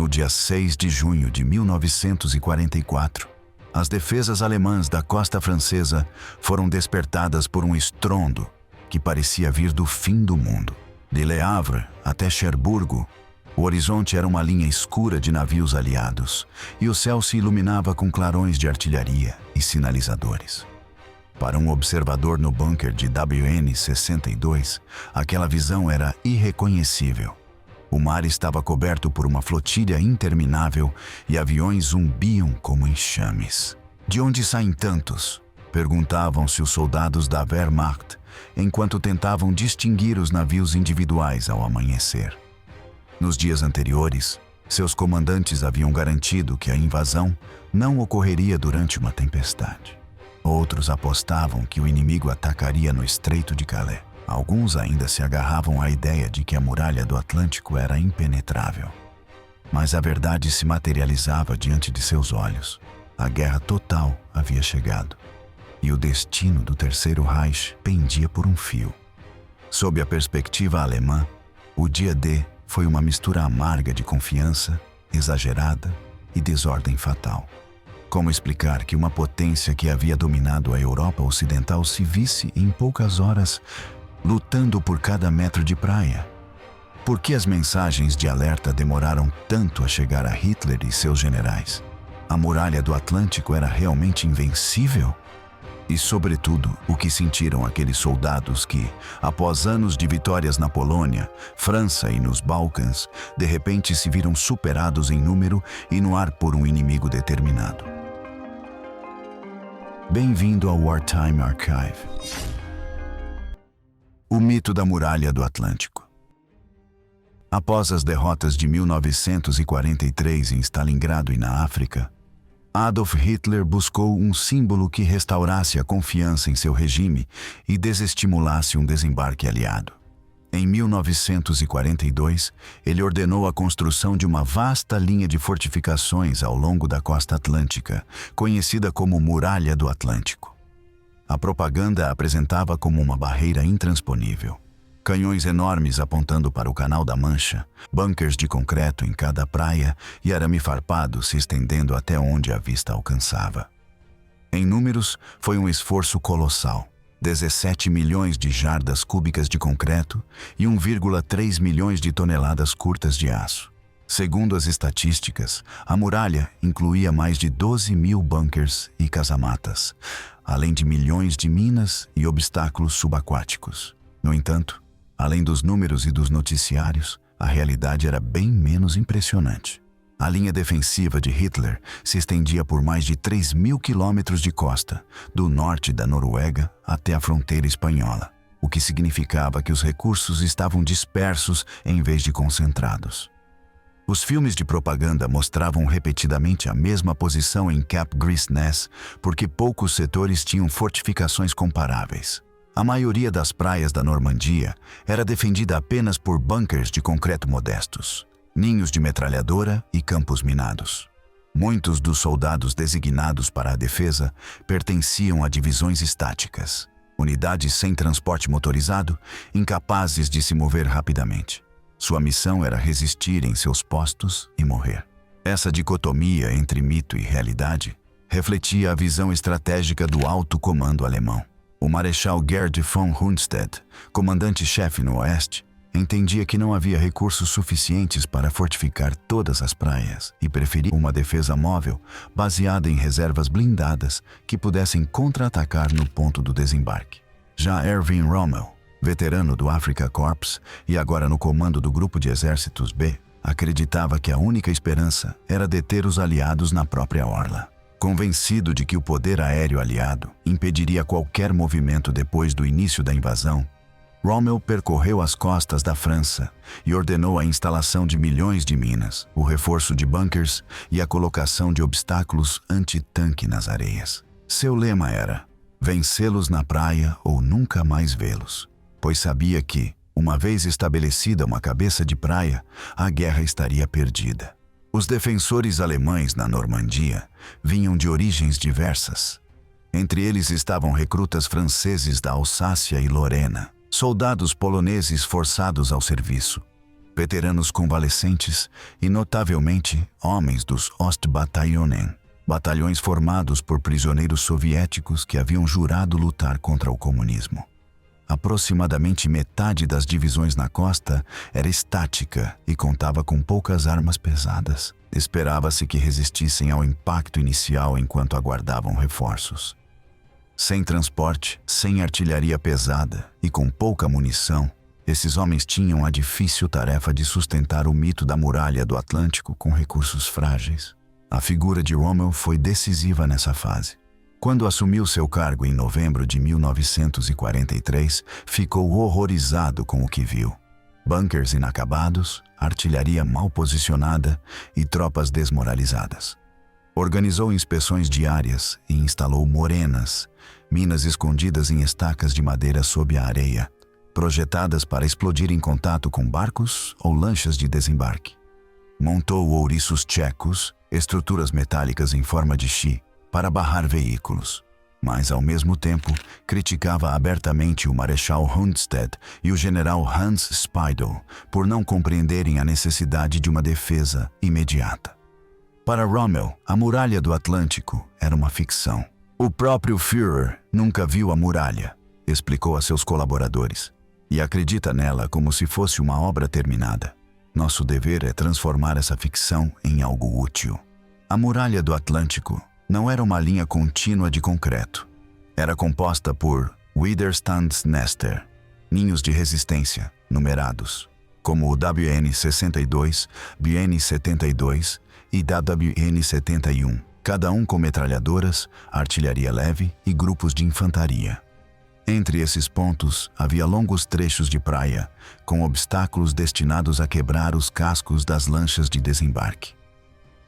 No dia 6 de junho de 1944, as defesas alemãs da costa francesa foram despertadas por um estrondo que parecia vir do fim do mundo. De Le Havre até Cherburgo, o horizonte era uma linha escura de navios aliados e o céu se iluminava com clarões de artilharia e sinalizadores. Para um observador no bunker de WN-62, aquela visão era irreconhecível. O mar estava coberto por uma flotilha interminável e aviões zumbiam como enxames. De onde saem tantos? Perguntavam-se os soldados da Wehrmacht, enquanto tentavam distinguir os navios individuais ao amanhecer. Nos dias anteriores, seus comandantes haviam garantido que a invasão não ocorreria durante uma tempestade. Outros apostavam que o inimigo atacaria no Estreito de Calais. Alguns ainda se agarravam à ideia de que a muralha do Atlântico era impenetrável. Mas a verdade se materializava diante de seus olhos. A guerra total havia chegado. E o destino do Terceiro Reich pendia por um fio. Sob a perspectiva alemã, o dia D foi uma mistura amarga de confiança, exagerada e desordem fatal. Como explicar que uma potência que havia dominado a Europa Ocidental se visse em poucas horas lutando por cada metro de praia? Por que as mensagens de alerta demoraram tanto a chegar a Hitler e seus generais? A muralha do Atlântico era realmente invencível? E, sobretudo, o que sentiram aqueles soldados que, após anos de vitórias na Polônia, França e nos Balcãs, de repente se viram superados em número e no ar por um inimigo determinado? Bem-vindo ao Wartime Archive. O mito da Muralha do Atlântico. Após as derrotas de 1943 em Stalingrado e na África, Adolf Hitler buscou um símbolo que restaurasse a confiança em seu regime e desestimulasse um desembarque aliado. Em 1942, ele ordenou a construção de uma vasta linha de fortificações ao longo da costa atlântica, conhecida como Muralha do Atlântico. A propaganda a apresentava como uma barreira intransponível. Canhões enormes apontando para o Canal da Mancha, bunkers de concreto em cada praia e arame farpado se estendendo até onde a vista alcançava. Em números, foi um esforço colossal. 17 milhões de jardas cúbicas de concreto e 1,3 milhões de toneladas curtas de aço. Segundo as estatísticas, a muralha incluía mais de 12 mil bunkers e casamatas, além de milhões de minas e obstáculos subaquáticos. No entanto, além dos números e dos noticiários, a realidade era bem menos impressionante. A linha defensiva de Hitler se estendia por mais de 3.000 quilômetros de costa, do norte da Noruega até a fronteira espanhola, o que significava que os recursos estavam dispersos em vez de concentrados. Os filmes de propaganda mostravam repetidamente a mesma posição em Cap Gris-Nez, porque poucos setores tinham fortificações comparáveis. A maioria das praias da Normandia era defendida apenas por bunkers de concreto modestos, ninhos de metralhadora e campos minados. Muitos dos soldados designados para a defesa pertenciam a divisões estáticas, unidades sem transporte motorizado, incapazes de se mover rapidamente. Sua missão era resistir em seus postos e morrer. Essa dicotomia entre mito e realidade refletia a visão estratégica do alto comando alemão. O Marechal Gerd von Rundstedt, comandante-chefe no Oeste, entendia que não havia recursos suficientes para fortificar todas as praias e preferia uma defesa móvel baseada em reservas blindadas que pudessem contra-atacar no ponto do desembarque. Já Erwin Rommel, veterano do Afrika Korps e agora no comando do Grupo de Exércitos B, acreditava que a única esperança era deter os aliados na própria orla. Convencido de que o poder aéreo aliado impediria qualquer movimento depois do início da invasão, Rommel percorreu as costas da França e ordenou a instalação de milhões de minas, o reforço de bunkers e a colocação de obstáculos anti-tanque nas areias. Seu lema era: vencê-los na praia ou nunca mais vê-los, pois sabia que, uma vez estabelecida uma cabeça de praia, a guerra estaria perdida. Os defensores alemães na Normandia vinham de origens diversas. Entre eles estavam recrutas franceses da Alsácia e Lorena, soldados poloneses forçados ao serviço, veteranos convalescentes e, notavelmente, homens dos Ostbataillionen, batalhões formados por prisioneiros soviéticos que haviam jurado lutar contra o comunismo. Aproximadamente metade das divisões na costa era estática e contava com poucas armas pesadas. Esperava-se que resistissem ao impacto inicial enquanto aguardavam reforços. Sem transporte, sem artilharia pesada e com pouca munição, esses homens tinham a difícil tarefa de sustentar o mito da muralha do Atlântico com recursos frágeis. A figura de Rommel foi decisiva nessa fase. Quando assumiu seu cargo em novembro de 1943, ficou horrorizado com o que viu. Bunkers inacabados, artilharia mal posicionada e tropas desmoralizadas. Organizou inspeções diárias e instalou morenas, minas escondidas em estacas de madeira sob a areia, projetadas para explodir em contato com barcos ou lanchas de desembarque. Montou ouriços tchecos, estruturas metálicas em forma de X, para barrar veículos, mas ao mesmo tempo criticava abertamente o Marechal Rundstedt e o general Hans Speidel por não compreenderem a necessidade de uma defesa imediata. Para Rommel, a muralha do Atlântico era uma ficção. O próprio Führer nunca viu a muralha, explicou a seus colaboradores, e acredita nela como se fosse uma obra terminada. Nosso dever é transformar essa ficção em algo útil. A muralha do Atlântico não era uma linha contínua de concreto. Era composta por Widerstandsnester, ninhos de resistência, numerados, como o WN-62, BN-72 e WN-71, cada um com metralhadoras, artilharia leve e grupos de infantaria. Entre esses pontos, havia longos trechos de praia, com obstáculos destinados a quebrar os cascos das lanchas de desembarque.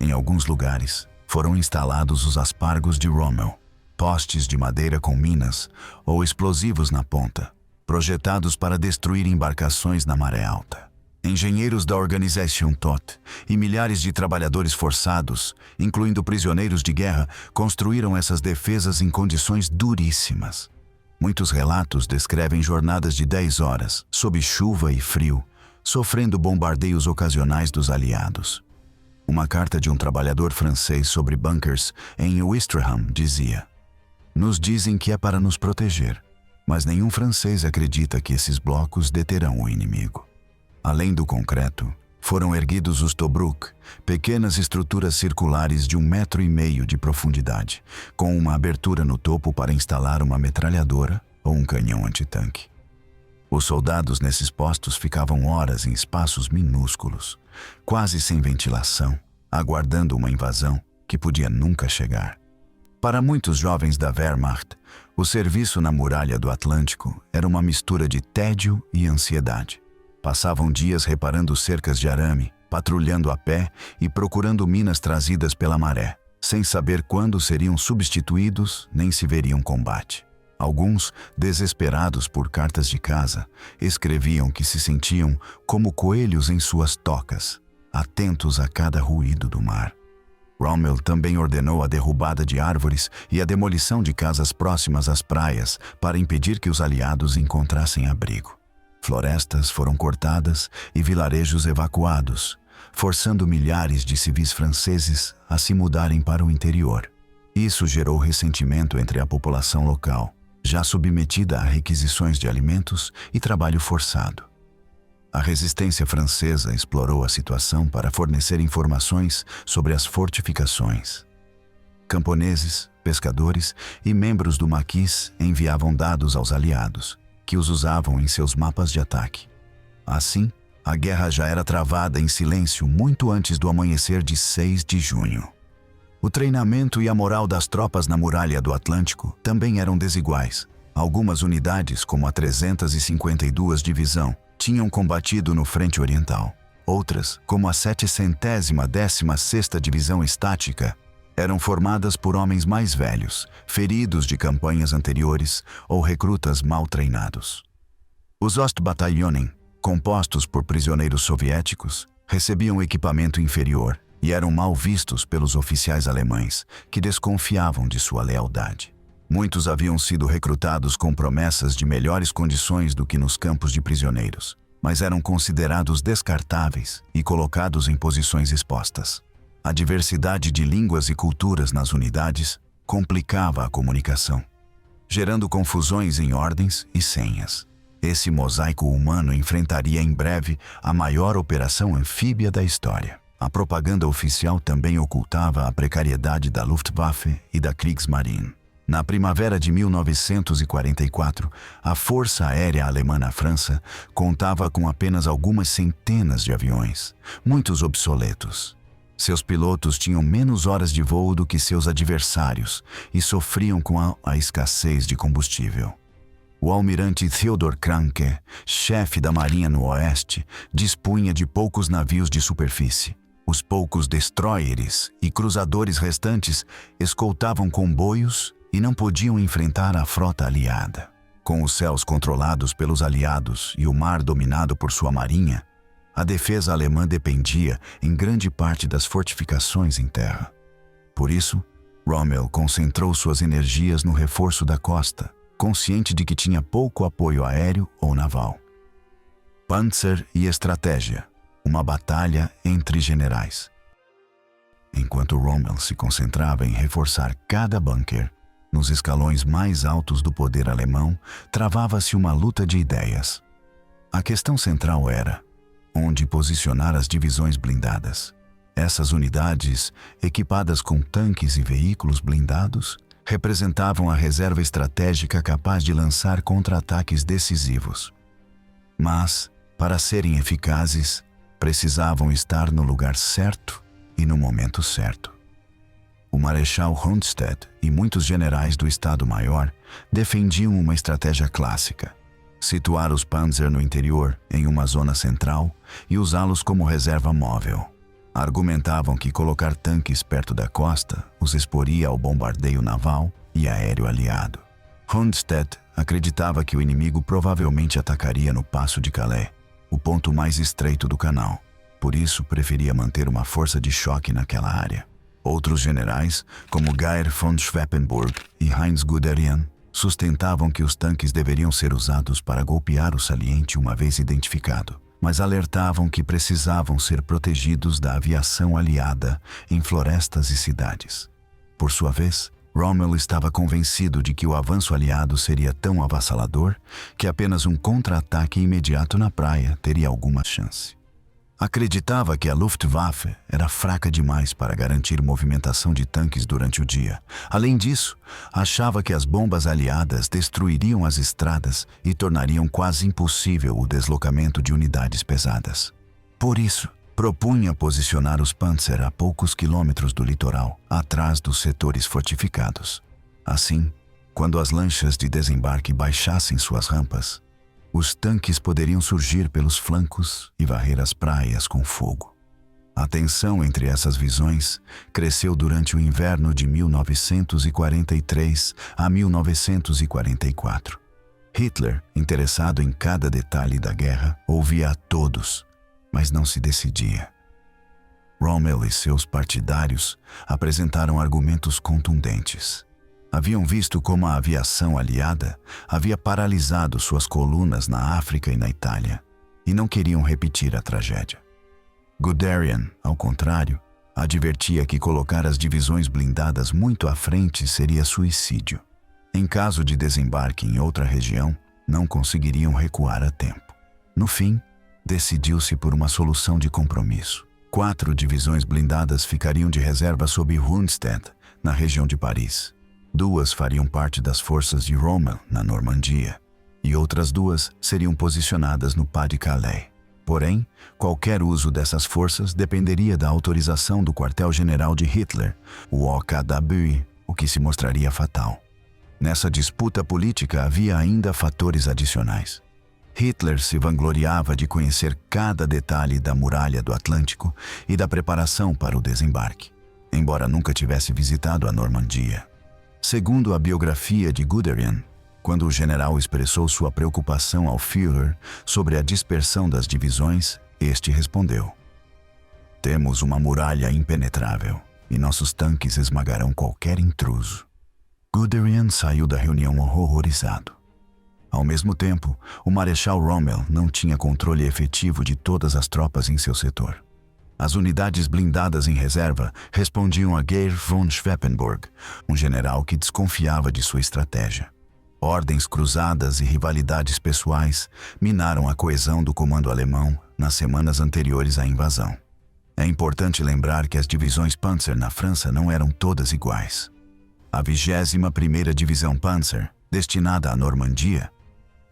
Em alguns lugares, foram instalados os aspargos de Rommel, postes de madeira com minas ou explosivos na ponta, projetados para destruir embarcações na maré alta. Engenheiros da Organisation Todt e milhares de trabalhadores forçados, incluindo prisioneiros de guerra, construíram essas defesas em condições duríssimas. Muitos relatos descrevem jornadas de 10 horas, sob chuva e frio, sofrendo bombardeios ocasionais dos aliados. Uma carta de um trabalhador francês sobre bunkers em Ouistreham dizia: "Nos dizem que é para nos proteger, mas nenhum francês acredita que esses blocos deterão o inimigo." Além do concreto, foram erguidos os Tobruk, pequenas estruturas circulares de 1,5 metro de profundidade, com uma abertura no topo para instalar uma metralhadora ou um canhão antitanque. Os soldados nesses postos ficavam horas em espaços minúsculos, quase sem ventilação, aguardando uma invasão que podia nunca chegar. Para muitos jovens da Wehrmacht, o serviço na muralha do Atlântico era uma mistura de tédio e ansiedade. Passavam dias reparando cercas de arame, patrulhando a pé e procurando minas trazidas pela maré, sem saber quando seriam substituídos nem se veriam combate. Alguns, desesperados por cartas de casa, escreviam que se sentiam como coelhos em suas tocas, atentos a cada ruído do mar. Rommel também ordenou a derrubada de árvores e a demolição de casas próximas às praias para impedir que os aliados encontrassem abrigo. Florestas foram cortadas e vilarejos evacuados, forçando milhares de civis franceses a se mudarem para o interior. Isso gerou ressentimento entre a população local, já submetida a requisições de alimentos e trabalho forçado. A resistência francesa explorou a situação para fornecer informações sobre as fortificações. Camponeses, pescadores e membros do maquis enviavam dados aos aliados, que os usavam em seus mapas de ataque. Assim, a guerra já era travada em silêncio muito antes do amanhecer de 6 de junho. O treinamento e a moral das tropas na muralha do Atlântico também eram desiguais. Algumas unidades, como a 352 Divisão, tinham combatido no Frente Oriental. Outras, como a 716ª Divisão Estática, eram formadas por homens mais velhos, feridos de campanhas anteriores ou recrutas mal treinados. Os Ostbataillionen, compostos por prisioneiros soviéticos, recebiam equipamento inferior e eram mal vistos pelos oficiais alemães, que desconfiavam de sua lealdade. Muitos haviam sido recrutados com promessas de melhores condições do que nos campos de prisioneiros, mas eram considerados descartáveis e colocados em posições expostas. A diversidade de línguas e culturas nas unidades complicava a comunicação, gerando confusões em ordens e senhas. Esse mosaico humano enfrentaria em breve a maior operação anfíbia da história. A propaganda oficial também ocultava a precariedade da Luftwaffe e da Kriegsmarine. Na primavera de 1944, a Força Aérea Alemã na França contava com apenas algumas centenas de aviões, muitos obsoletos. Seus pilotos tinham menos horas de voo do que seus adversários e sofriam com a escassez de combustível. O almirante Theodor Kranke, chefe da Marinha no Oeste, dispunha de poucos navios de superfície. Os poucos destroyers e cruzadores restantes escoltavam comboios e não podiam enfrentar a frota aliada. Com os céus controlados pelos aliados e o mar dominado por sua marinha, a defesa alemã dependia em grande parte das fortificações em terra. Por isso, Rommel concentrou suas energias no reforço da costa, consciente de que tinha pouco apoio aéreo ou naval. Panzer e estratégia, uma batalha entre generais. Enquanto Rommel se concentrava em reforçar cada bunker, nos escalões mais altos do poder alemão, travava-se uma luta de ideias. A questão central era onde posicionar as divisões blindadas. Essas unidades, equipadas com tanques e veículos blindados, representavam a reserva estratégica capaz de lançar contra-ataques decisivos. Mas, para serem eficazes, precisavam estar no lugar certo e no momento certo. O Marechal Rundstedt e muitos generais do Estado-Maior defendiam uma estratégia clássica: situar os Panzer no interior, em uma zona central, e usá-los como reserva móvel. Argumentavam que colocar tanques perto da costa os exporia ao bombardeio naval e aéreo aliado. Rundstedt acreditava que o inimigo provavelmente atacaria no Passo de Calais, o ponto mais estreito do canal. Por isso, preferia manter uma força de choque naquela área. Outros generais, como Geir von Schweppenburg e Heinz Guderian, sustentavam que os tanques deveriam ser usados para golpear o saliente uma vez identificado, mas alertavam que precisavam ser protegidos da aviação aliada em florestas e cidades. Por sua vez, Rommel estava convencido de que o avanço aliado seria tão avassalador que apenas um contra-ataque imediato na praia teria alguma chance. Acreditava que a Luftwaffe era fraca demais para garantir movimentação de tanques durante o dia. Além disso, achava que as bombas aliadas destruiriam as estradas e tornariam quase impossível o deslocamento de unidades pesadas. Por isso, propunha posicionar os Panzer a poucos quilômetros do litoral, atrás dos setores fortificados. Assim, quando as lanchas de desembarque baixassem suas rampas, os tanques poderiam surgir pelos flancos e varrer as praias com fogo. A tensão entre essas visões cresceu durante o inverno de 1943 a 1944. Hitler, interessado em cada detalhe da guerra, ouvia a todos, mas não se decidia. Rommel e seus partidários apresentaram argumentos contundentes. Haviam visto como a aviação aliada havia paralisado suas colunas na África e na Itália, e não queriam repetir a tragédia. Guderian, ao contrário, advertia que colocar as divisões blindadas muito à frente seria suicídio. Em caso de desembarque em outra região, não conseguiriam recuar a tempo. No fim, decidiu-se por uma solução de compromisso. 4 divisões blindadas ficariam de reserva sob Rundstedt, na região de Paris. 2 fariam parte das forças de Rommel, na Normandia, e outras 2 seriam posicionadas no Pas de Calais. Porém, qualquer uso dessas forças dependeria da autorização do quartel-general de Hitler, o OKW, o que se mostraria fatal. Nessa disputa política havia ainda fatores adicionais. Hitler se vangloriava de conhecer cada detalhe da muralha do Atlântico e da preparação para o desembarque, embora nunca tivesse visitado a Normandia. Segundo a biografia de Guderian, quando o general expressou sua preocupação ao Führer sobre a dispersão das divisões, este respondeu: "Temos uma muralha impenetrável e nossos tanques esmagarão qualquer intruso." Guderian saiu da reunião horrorizado. Ao mesmo tempo, o Marechal Rommel não tinha controle efetivo de todas as tropas em seu setor. As unidades blindadas em reserva respondiam a Geir von Schweppenburg, um general que desconfiava de sua estratégia. Ordens cruzadas e rivalidades pessoais minaram a coesão do comando alemão nas semanas anteriores à invasão. É importante lembrar que as divisões Panzer na França não eram todas iguais. A 21ª Divisão Panzer, destinada à Normandia,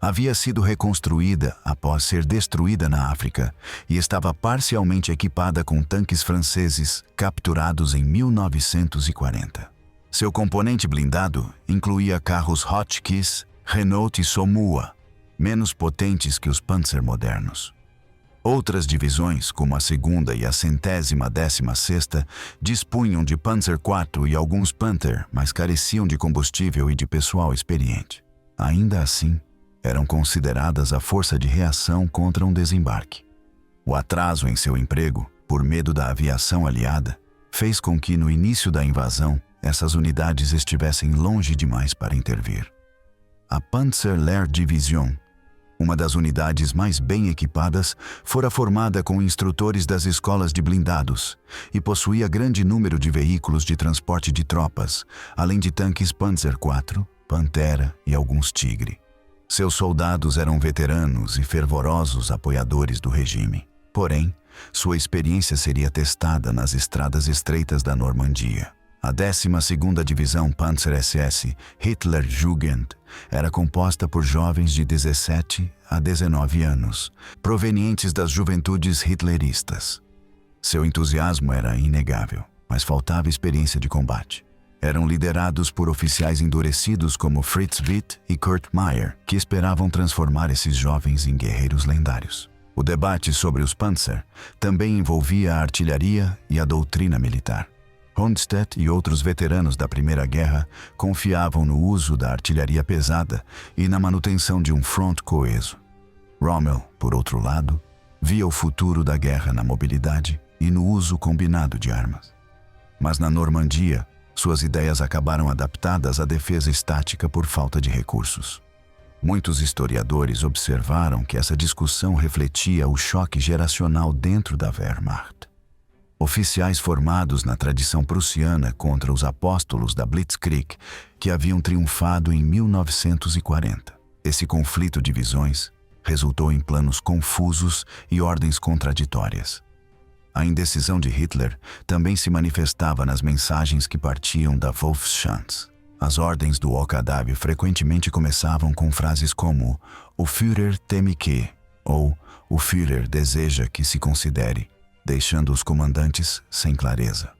havia sido reconstruída após ser destruída na África e estava parcialmente equipada com tanques franceses capturados em 1940. Seu componente blindado incluía carros Hotchkiss, Renault e Somua, menos potentes que os Panzer modernos. Outras divisões, como a 2ª e a 116ª, dispunham de Panzer IV e alguns Panther, mas careciam de combustível e de pessoal experiente. Ainda assim, eram consideradas a força de reação contra um desembarque. O atraso em seu emprego, por medo da aviação aliada, fez com que, no início da invasão, essas unidades estivessem longe demais para intervir. A Panzer-Lehr-Division, uma das unidades mais bem equipadas, fora formada com instrutores das escolas de blindados e possuía grande número de veículos de transporte de tropas, além de tanques Panzer IV, Pantera e alguns Tigre. Seus soldados eram veteranos e fervorosos apoiadores do regime. Porém, sua experiência seria testada nas estradas estreitas da Normandia. A 12ª Divisão Panzer SS Hitlerjugend era composta por jovens de 17 a 19 anos, provenientes das juventudes hitleristas. Seu entusiasmo era inegável, mas faltava experiência de combate. Eram liderados por oficiais endurecidos como Fritz Witt e Kurt Meyer, que esperavam transformar esses jovens em guerreiros lendários. O debate sobre os Panzer também envolvia a artilharia e a doutrina militar. Rundstedt e outros veteranos da Primeira Guerra confiavam no uso da artilharia pesada e na manutenção de um front coeso. Rommel, por outro lado, via o futuro da guerra na mobilidade e no uso combinado de armas. Mas na Normandia, suas ideias acabaram adaptadas à defesa estática por falta de recursos. Muitos historiadores observaram que essa discussão refletia o choque geracional dentro da Wehrmacht. Oficiais formados na tradição prussiana contra os apóstolos da Blitzkrieg, que haviam triunfado em 1940. Esse conflito de visões resultou em planos confusos e ordens contraditórias. A indecisão de Hitler também se manifestava nas mensagens que partiam da Wolfschanz. As ordens do OKW frequentemente começavam com frases como "O Führer teme que" ou "O Führer deseja que se considere", deixando os comandantes sem clareza.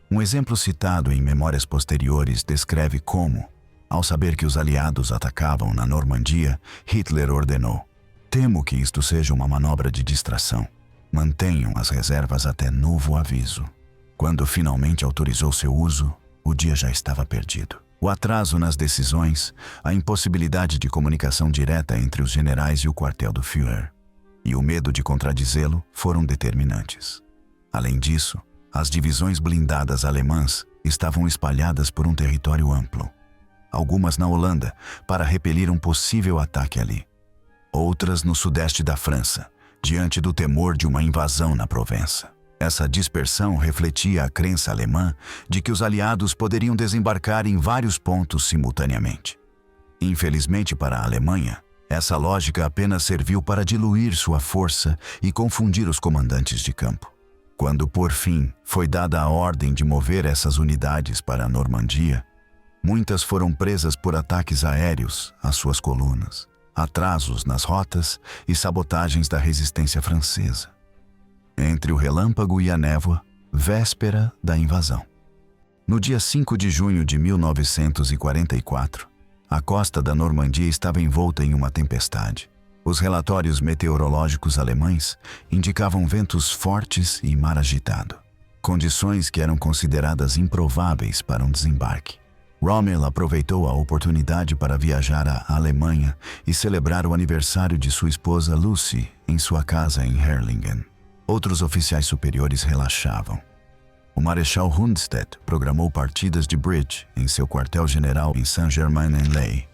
Um exemplo citado em memórias posteriores descreve como, ao saber que os aliados atacavam na Normandia, Hitler ordenou: "Temo que isto seja uma manobra de distração. Mantenham as reservas até novo aviso." Quando finalmente autorizou seu uso, o dia já estava perdido. O atraso nas decisões, a impossibilidade de comunicação direta entre os generais e o quartel do Führer, e o medo de contradizê-lo foram determinantes. Além disso, as divisões blindadas alemãs estavam espalhadas por um território amplo. Algumas na Holanda, para repelir um possível ataque ali. Outras no sudeste da França, diante do temor de uma invasão na Provença. Essa dispersão refletia a crença alemã de que os aliados poderiam desembarcar em vários pontos simultaneamente. Infelizmente para a Alemanha, essa lógica apenas serviu para diluir sua força e confundir os comandantes de campo. Quando, por fim, foi dada a ordem de mover essas unidades para a Normandia, muitas foram presas por ataques aéreos às suas colunas, atrasos nas rotas e sabotagens da resistência francesa. Entre o relâmpago e a névoa, véspera da invasão. No dia 5 de junho de 1944, a costa da Normandia estava envolta em uma tempestade. Os relatórios meteorológicos alemães indicavam ventos fortes e mar agitado, condições que eram consideradas improváveis para um desembarque. Rommel aproveitou a oportunidade para viajar à Alemanha e celebrar o aniversário de sua esposa Lucy em sua casa em Herrlingen. Outros oficiais superiores relaxavam. O Marechal Rundstedt programou partidas de bridge em seu quartel-general em Saint-Germain-en-Laye,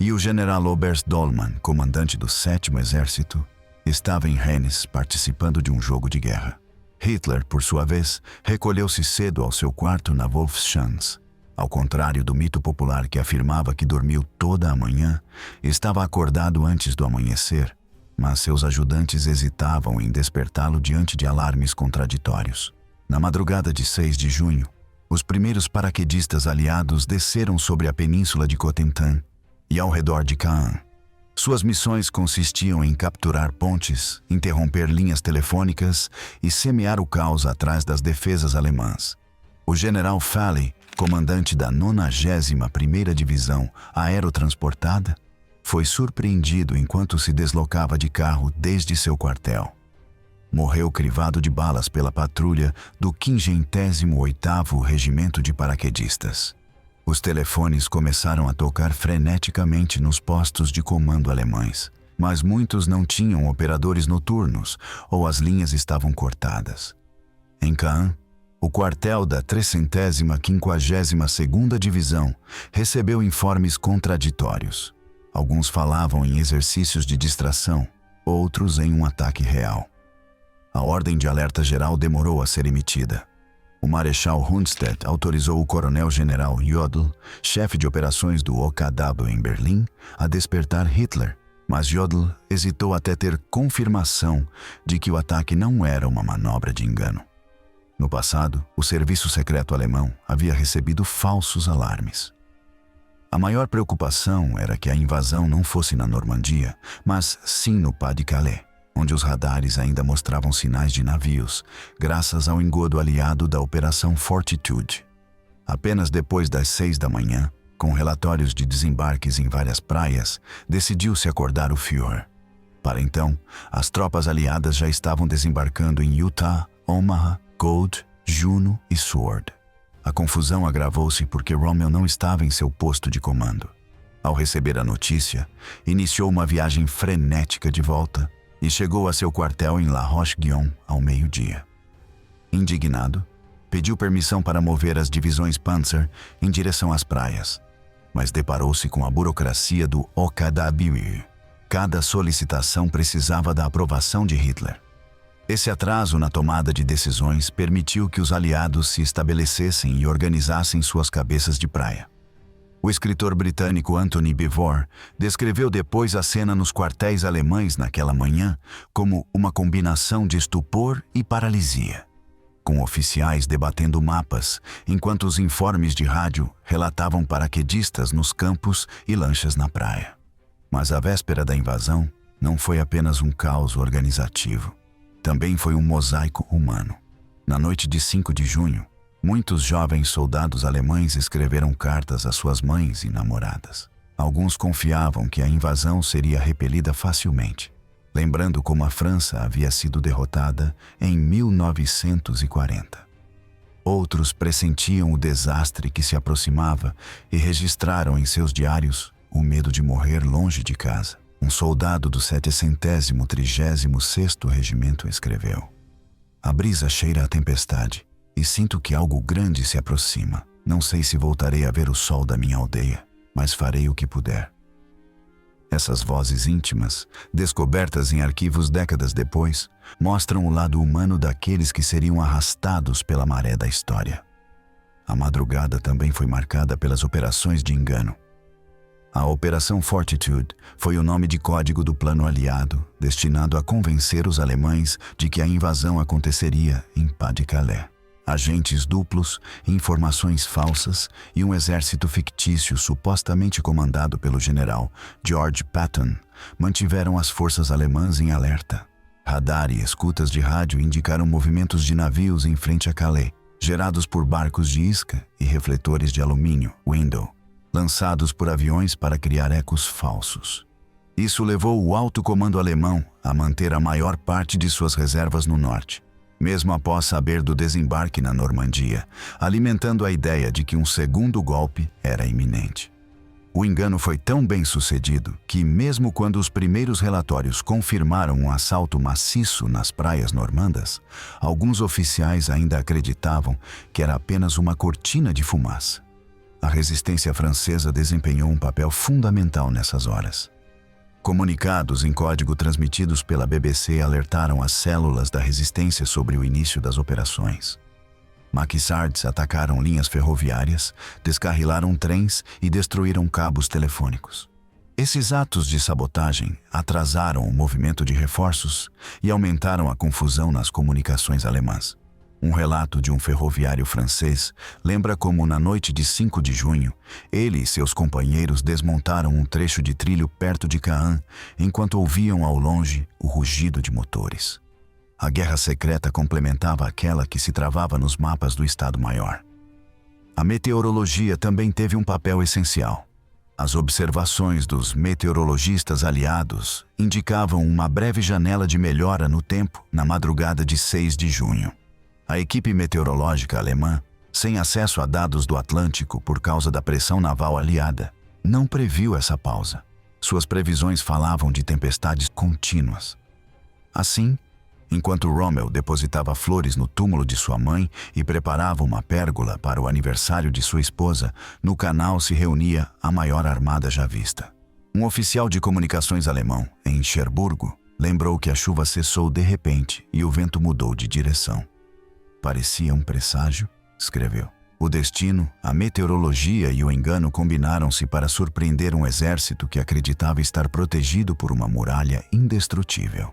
E o general Oberst Dollmann, comandante do 7º Exército, estava em Rennes participando de um jogo de guerra. Hitler, por sua vez, recolheu-se cedo ao seu quarto na Wolfschanz. Ao contrário do mito popular que afirmava que dormiu toda a manhã, estava acordado antes do amanhecer, mas seus ajudantes hesitavam em despertá-lo diante de alarmes contraditórios. Na madrugada de 6 de junho, os primeiros paraquedistas aliados desceram sobre a península de Cotentin e ao redor de Caen. Suas missões consistiam em capturar pontes, interromper linhas telefônicas e semear o caos atrás das defesas alemãs. O general Falle, comandante da 91ª Divisão Aerotransportada, foi surpreendido enquanto se deslocava de carro desde seu quartel. Morreu crivado de balas pela patrulha do 58º Regimento de Paraquedistas. Os telefones começaram a tocar freneticamente nos postos de comando alemães, mas muitos não tinham operadores noturnos ou as linhas estavam cortadas. Em Caen, o quartel da 352ª Divisão recebeu informes contraditórios. Alguns falavam em exercícios de distração, outros em um ataque real. A ordem de alerta geral demorou a ser emitida. O Marechal Rundstedt autorizou o coronel-general Jodl, chefe de operações do OKW em Berlim, a despertar Hitler, mas Jodl hesitou até ter confirmação de que o ataque não era uma manobra de engano. No passado, o serviço secreto alemão havia recebido falsos alarmes. A maior preocupação era que a invasão não fosse na Normandia, mas sim no Pas-de-Calais, onde os radares ainda mostravam sinais de navios, graças ao engodo aliado da Operação Fortitude. Apenas depois das 6 da manhã, com relatórios de desembarques em várias praias, decidiu-se acordar o Führer. Para então, as tropas aliadas já estavam desembarcando em Utah, Omaha, Gold, Juno e Sword. A confusão agravou-se porque Rommel não estava em seu posto de comando. Ao receber a notícia, iniciou uma viagem frenética de volta e chegou a seu quartel em La Roche-Guyon ao meio-dia. Indignado, pediu permissão para mover as divisões Panzer em direção às praias, mas deparou-se com a burocracia do OKW. Cada solicitação precisava da aprovação de Hitler. Esse atraso na tomada de decisões permitiu que os aliados se estabelecessem e organizassem suas cabeças de praia. O escritor britânico Anthony Beevor descreveu depois a cena nos quartéis alemães naquela manhã como uma combinação de estupor e paralisia, com oficiais debatendo mapas, enquanto os informes de rádio relatavam paraquedistas nos campos e lanchas na praia. Mas a véspera da invasão não foi apenas um caos organizativo. Também foi um mosaico humano. Na noite de 5 de junho, muitos jovens soldados alemães escreveram cartas às suas mães e namoradas. Alguns confiavam que a invasão seria repelida facilmente, lembrando como a França havia sido derrotada em 1940. Outros pressentiam o desastre que se aproximava e registraram em seus diários o medo de morrer longe de casa. Um soldado do 736º Regimento escreveu: "A brisa cheira a tempestade e sinto que algo grande se aproxima. Não sei se voltarei a ver o sol da minha aldeia, mas farei o que puder." Essas vozes íntimas, descobertas em arquivos décadas depois, mostram o lado humano daqueles que seriam arrastados pela maré da história. A madrugada também foi marcada pelas operações de engano. A Operação Fortitude foi o nome de código do plano aliado, destinado a convencer os alemães de que a invasão aconteceria em Pas-de-Calais. Agentes duplos, informações falsas e um exército fictício supostamente comandado pelo general George Patton mantiveram as forças alemãs em alerta. Radar e escutas de rádio indicaram movimentos de navios em frente a Calais, gerados por barcos de isca e refletores de alumínio, window, lançados por aviões para criar ecos falsos. Isso levou o alto comando alemão a manter a maior parte de suas reservas no norte, mesmo após saber do desembarque na Normandia, alimentando a ideia de que um segundo golpe era iminente. O engano foi tão bem sucedido que, mesmo quando os primeiros relatórios confirmaram um assalto maciço nas praias normandas, alguns oficiais ainda acreditavam que era apenas uma cortina de fumaça. A resistência francesa desempenhou um papel fundamental nessas horas. Comunicados em código transmitidos pela BBC alertaram as células da resistência sobre o início das operações. Maquisards atacaram linhas ferroviárias, descarrilaram trens e destruíram cabos telefônicos. Esses atos de sabotagem atrasaram o movimento de reforços e aumentaram a confusão nas comunicações alemãs. Um relato de um ferroviário francês lembra como, na noite de 5 de junho, ele e seus companheiros desmontaram um trecho de trilho perto de Caen, enquanto ouviam ao longe o rugido de motores. A guerra secreta complementava aquela que se travava nos mapas do Estado-Maior. A meteorologia também teve um papel essencial. As observações dos meteorologistas aliados indicavam uma breve janela de melhora no tempo na madrugada de 6 de junho. A equipe meteorológica alemã, sem acesso a dados do Atlântico por causa da pressão naval aliada, não previu essa pausa. Suas previsões falavam de tempestades contínuas. Assim, enquanto Rommel depositava flores no túmulo de sua mãe e preparava uma pérgola para o aniversário de sua esposa, no canal se reunia a maior armada já vista. Um oficial de comunicações alemão, em Cherburgo, lembrou que a chuva cessou de repente e o vento mudou de direção. Parecia um presságio, escreveu. O destino, a meteorologia e o engano combinaram-se para surpreender um exército que acreditava estar protegido por uma muralha indestrutível.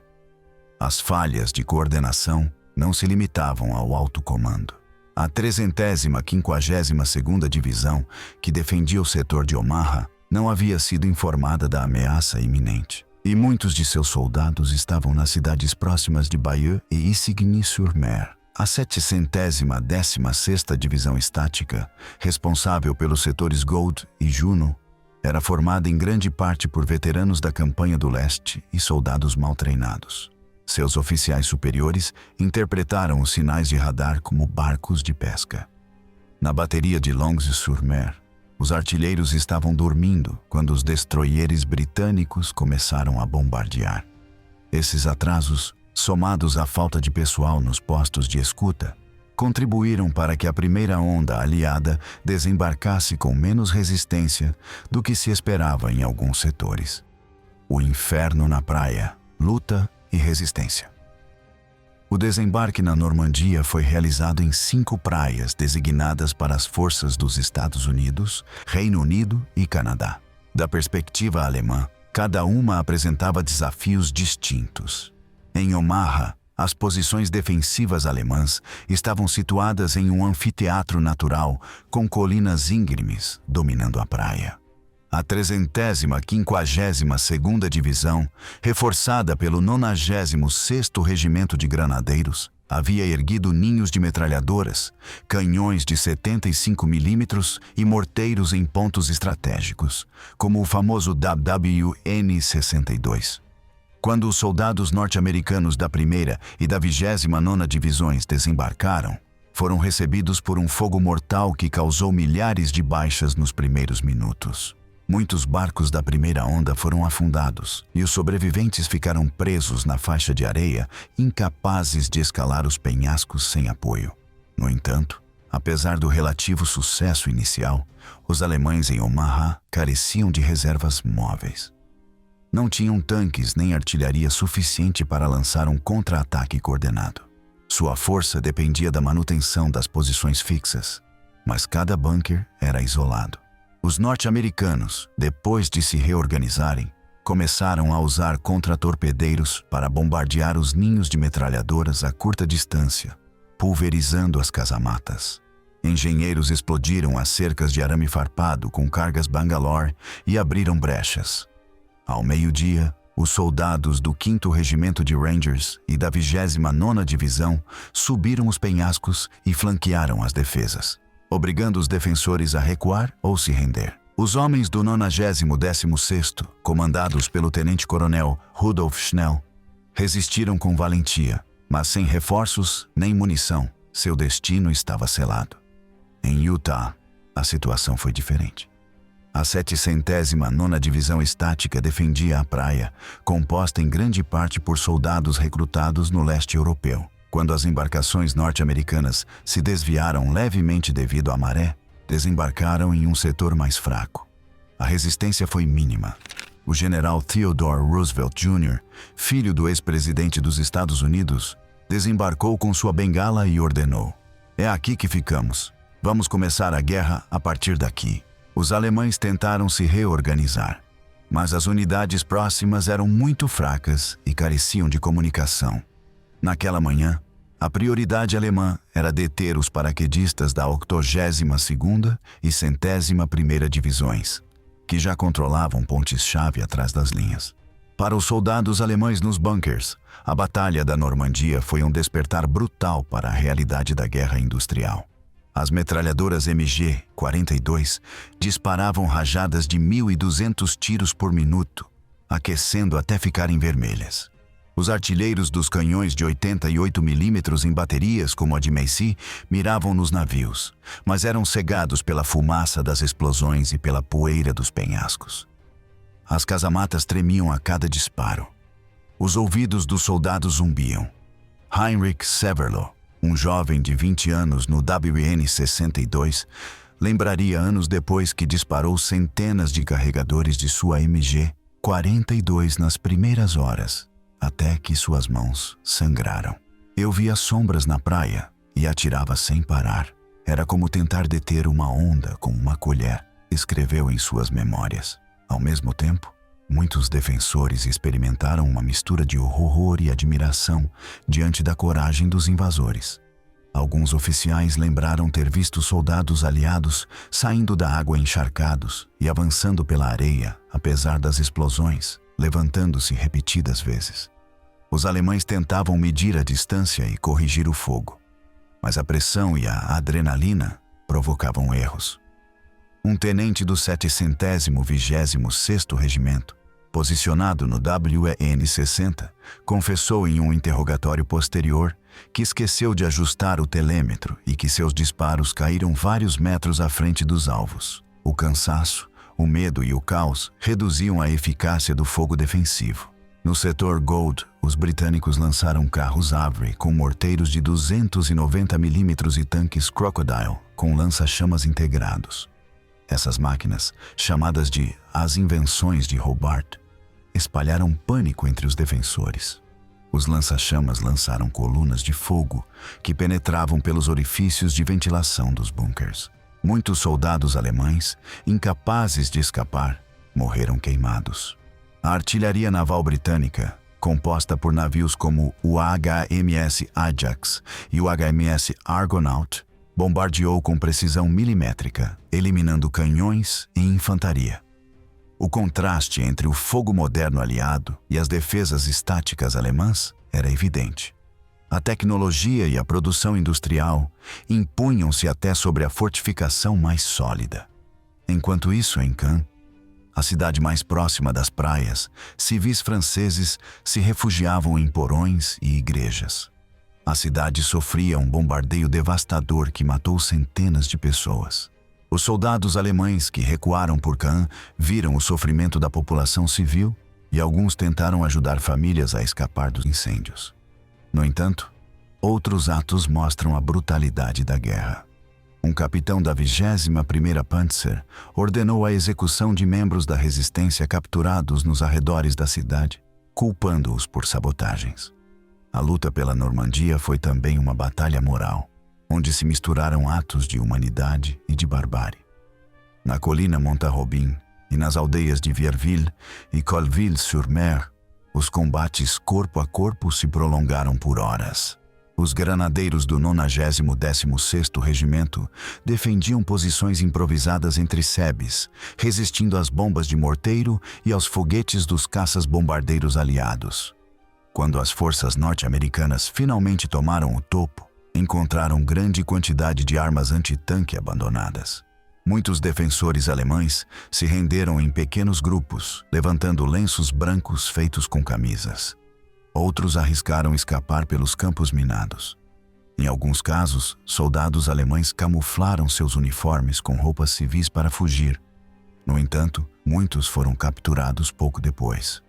As falhas de coordenação não se limitavam ao alto comando. A 352ª Divisão, que defendia o setor de Omaha, não havia sido informada da ameaça iminente. E muitos de seus soldados estavam nas cidades próximas de Bayeux e Isigny-sur-Mer. A 716ª Divisão Estática, responsável pelos setores Gold e Juno, era formada em grande parte por veteranos da Campanha do Leste e soldados mal treinados. Seus oficiais superiores interpretaram os sinais de radar como barcos de pesca. Na bateria de Longues-sur-Mer, os artilheiros estavam dormindo quando os destroyeres britânicos começaram a bombardear. Esses atrasos, somados à falta de pessoal nos postos de escuta, contribuíram para que a primeira onda aliada desembarcasse com menos resistência do que se esperava em alguns setores. O inferno na praia, luta e resistência. O desembarque na Normandia foi realizado em 5 praias designadas para as forças dos Estados Unidos, Reino Unido e Canadá. Da perspectiva alemã, cada uma apresentava desafios distintos. Em Omaha, as posições defensivas alemãs estavam situadas em um anfiteatro natural com colinas íngremes dominando a praia. A 352ª Divisão, reforçada pelo 96º Regimento de Granadeiros, havia erguido ninhos de metralhadoras, canhões de 75 mm e morteiros em pontos estratégicos, como o famoso WN-62. Quando os soldados norte-americanos da 1ª e da 29ª Divisões desembarcaram, foram recebidos por um fogo mortal que causou milhares de baixas nos primeiros minutos. Muitos barcos da primeira onda foram afundados e os sobreviventes ficaram presos na faixa de areia, incapazes de escalar os penhascos sem apoio. No entanto, apesar do relativo sucesso inicial, os alemães em Omaha careciam de reservas móveis. Não tinham tanques nem artilharia suficiente para lançar um contra-ataque coordenado. Sua força dependia da manutenção das posições fixas, mas cada bunker era isolado. Os norte-americanos, depois de se reorganizarem, começaram a usar contra-torpedeiros para bombardear os ninhos de metralhadoras a curta distância, pulverizando as casamatas. Engenheiros explodiram as cercas de arame farpado com cargas Bangalore e abriram brechas. Ao meio-dia, os soldados do 5º Regimento de Rangers e da 29ª Divisão subiram os penhascos e flanquearam as defesas, obrigando os defensores a recuar ou se render. Os homens do 90º-16º, comandados pelo tenente-coronel Rudolf Schnell, resistiram com valentia, mas sem reforços nem munição, seu destino estava selado. Em Utah, a situação foi diferente. A 709ª Divisão Estática defendia a praia, composta em grande parte por soldados recrutados no leste europeu. Quando as embarcações norte-americanas se desviaram levemente devido à maré, desembarcaram em um setor mais fraco. A resistência foi mínima. O general Theodore Roosevelt Jr., filho do ex-presidente dos Estados Unidos, desembarcou com sua bengala e ordenou: "É aqui que ficamos. Vamos começar a guerra a partir daqui." Os alemães tentaram se reorganizar, mas as unidades próximas eram muito fracas e careciam de comunicação. Naquela manhã, a prioridade alemã era deter os paraquedistas da 82ª e 101ª Divisões, que já controlavam pontes-chave atrás das linhas. Para os soldados alemães nos bunkers, a Batalha da Normandia foi um despertar brutal para a realidade da guerra industrial. As metralhadoras MG-42 disparavam rajadas de 1.200 tiros por minuto, aquecendo até ficarem vermelhas. Os artilheiros dos canhões de 88 mm em baterias, como a de Macy, miravam nos navios, mas eram cegados pela fumaça das explosões e pela poeira dos penhascos. As casamatas tremiam a cada disparo. Os ouvidos dos soldados zumbiam. Heinrich Severloh, um jovem de 20 anos no WN-62, lembraria anos depois que disparou centenas de carregadores de sua MG-42 nas primeiras horas, até que suas mãos sangraram. "Eu via sombras na praia e atirava sem parar. Era como tentar deter uma onda com uma colher", escreveu em suas memórias. Ao mesmo tempo, muitos defensores experimentaram uma mistura de horror e admiração diante da coragem dos invasores. Alguns oficiais lembraram ter visto soldados aliados saindo da água encharcados e avançando pela areia, apesar das explosões, levantando-se repetidas vezes. Os alemães tentavam medir a distância e corrigir o fogo, mas a pressão e a adrenalina provocavam erros. Um tenente do 726º Regimento, posicionado no WN-60, confessou em um interrogatório posterior que esqueceu de ajustar o telêmetro e que seus disparos caíram vários metros à frente dos alvos. O cansaço, o medo e o caos reduziam a eficácia do fogo defensivo. No setor Gold, os britânicos lançaram carros Avery com morteiros de 290 mm e tanques Crocodile com lança-chamas integrados. Essas máquinas, chamadas de as invenções de Hobart, espalharam pânico entre os defensores. Os lança-chamas lançaram colunas de fogo que penetravam pelos orifícios de ventilação dos bunkers. Muitos soldados alemães, incapazes de escapar, morreram queimados. A artilharia naval britânica, composta por navios como o HMS Ajax e o HMS Argonaut, bombardeou com precisão milimétrica, eliminando canhões e infantaria. O contraste entre o fogo moderno aliado e as defesas estáticas alemãs era evidente. A tecnologia e a produção industrial impunham-se até sobre a fortificação mais sólida. Enquanto isso, em Caen, a cidade mais próxima das praias, civis franceses se refugiavam em porões e igrejas. A cidade sofria um bombardeio devastador que matou centenas de pessoas. Os soldados alemães que recuaram por Caen viram o sofrimento da população civil e alguns tentaram ajudar famílias a escapar dos incêndios. No entanto, outros atos mostram a brutalidade da guerra. Um capitão da 21ª Panzer ordenou a execução de membros da resistência capturados nos arredores da cidade, culpando-os por sabotagens. A luta pela Normandia foi também uma batalha moral, onde se misturaram atos de humanidade e de barbárie. Na colina Montarobin e nas aldeias de Vierville e Colville-sur-Mer, os combates corpo a corpo se prolongaram por horas. Os granadeiros do 90º Regimento defendiam posições improvisadas entre sebes, resistindo às bombas de morteiro e aos foguetes dos caças-bombardeiros aliados. Quando as forças norte-americanas finalmente tomaram o topo, encontraram grande quantidade de armas antitanque abandonadas. Muitos defensores alemães se renderam em pequenos grupos, levantando lenços brancos feitos com camisas. Outros arriscaram escapar pelos campos minados. Em alguns casos, soldados alemães camuflaram seus uniformes com roupas civis para fugir. No entanto, muitos foram capturados pouco depois.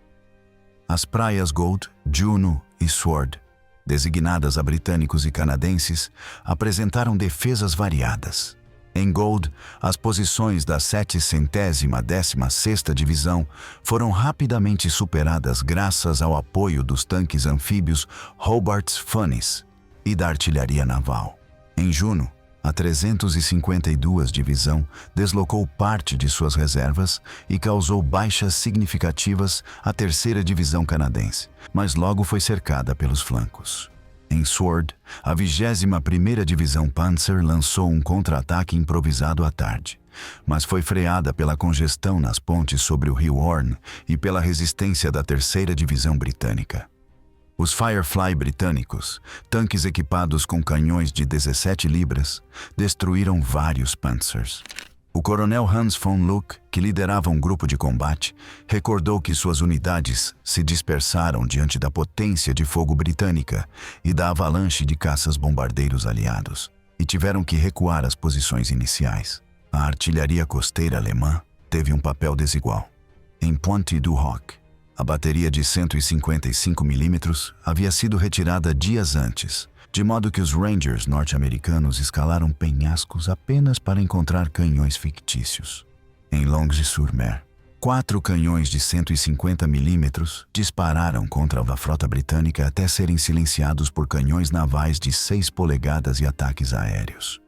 As praias Gold, Juno e Sword, designadas a britânicos e canadenses, apresentaram defesas variadas. Em Gold, as posições da 716ª Divisão foram rapidamente superadas graças ao apoio dos tanques anfíbios Robarts Funnis e da artilharia naval. Em Juno, a 352ª Divisão deslocou parte de suas reservas e causou baixas significativas à 3ª Divisão canadense, mas logo foi cercada pelos flancos. Em Sword, a 21ª Divisão Panzer lançou um contra-ataque improvisado à tarde, mas foi freada pela congestão nas pontes sobre o rio Orne e pela resistência da 3ª Divisão Britânica. Os Firefly britânicos, tanques equipados com canhões de 17 libras, destruíram vários Panzers. O coronel Hans von Luck, que liderava um grupo de combate, recordou que suas unidades se dispersaram diante da potência de fogo britânica e da avalanche de caças-bombardeiros aliados, e tiveram que recuar às posições iniciais. A artilharia costeira alemã teve um papel desigual. Em Pointe du Hoc, a bateria de 155 mm havia sido retirada dias antes, de modo que os Rangers norte-americanos escalaram penhascos apenas para encontrar canhões fictícios. Em Longues-sur-Mer, 4 canhões de 150 mm dispararam contra a frota britânica até serem silenciados por canhões navais de 6 polegadas e ataques aéreos.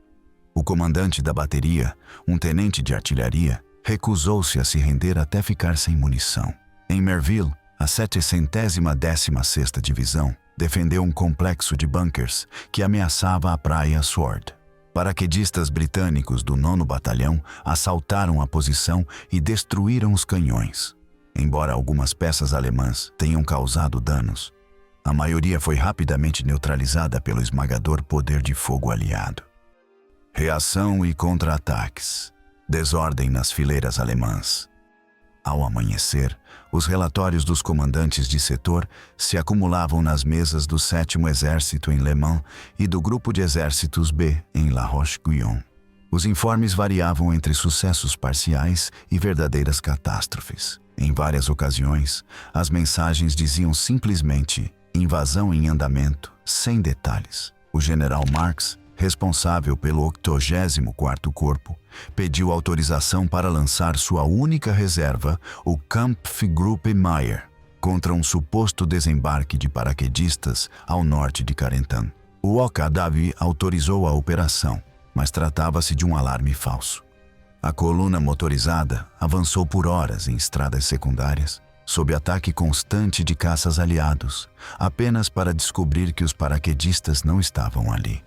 O comandante da bateria, um tenente de artilharia, recusou-se a se render até ficar sem munição. Em Merville, a 716ª Divisão defendeu um complexo de bunkers que ameaçava a praia Sword. Paraquedistas britânicos do 9º Batalhão assaltaram a posição e destruíram os canhões. Embora algumas peças alemãs tenham causado danos, a maioria foi rapidamente neutralizada pelo esmagador poder de fogo aliado. Reação e contra-ataques. Desordem nas fileiras alemãs. Ao amanhecer, os relatórios dos comandantes de setor se acumulavam nas mesas do 7º Exército em Le Mans e do Grupo de Exércitos B em La Roche-Guyon. Os informes variavam entre sucessos parciais e verdadeiras catástrofes. Em várias ocasiões, as mensagens diziam simplesmente invasão em andamento, sem detalhes. O general Marx, responsável pelo 84º Corpo, pediu autorização para lançar sua única reserva, o Kampfgruppe Meyer, contra um suposto desembarque de paraquedistas ao norte de Carentan. O OKW autorizou a operação, mas tratava-se de um alarme falso. A coluna motorizada avançou por horas em estradas secundárias, sob ataque constante de caças aliados, apenas para descobrir que os paraquedistas não estavam ali.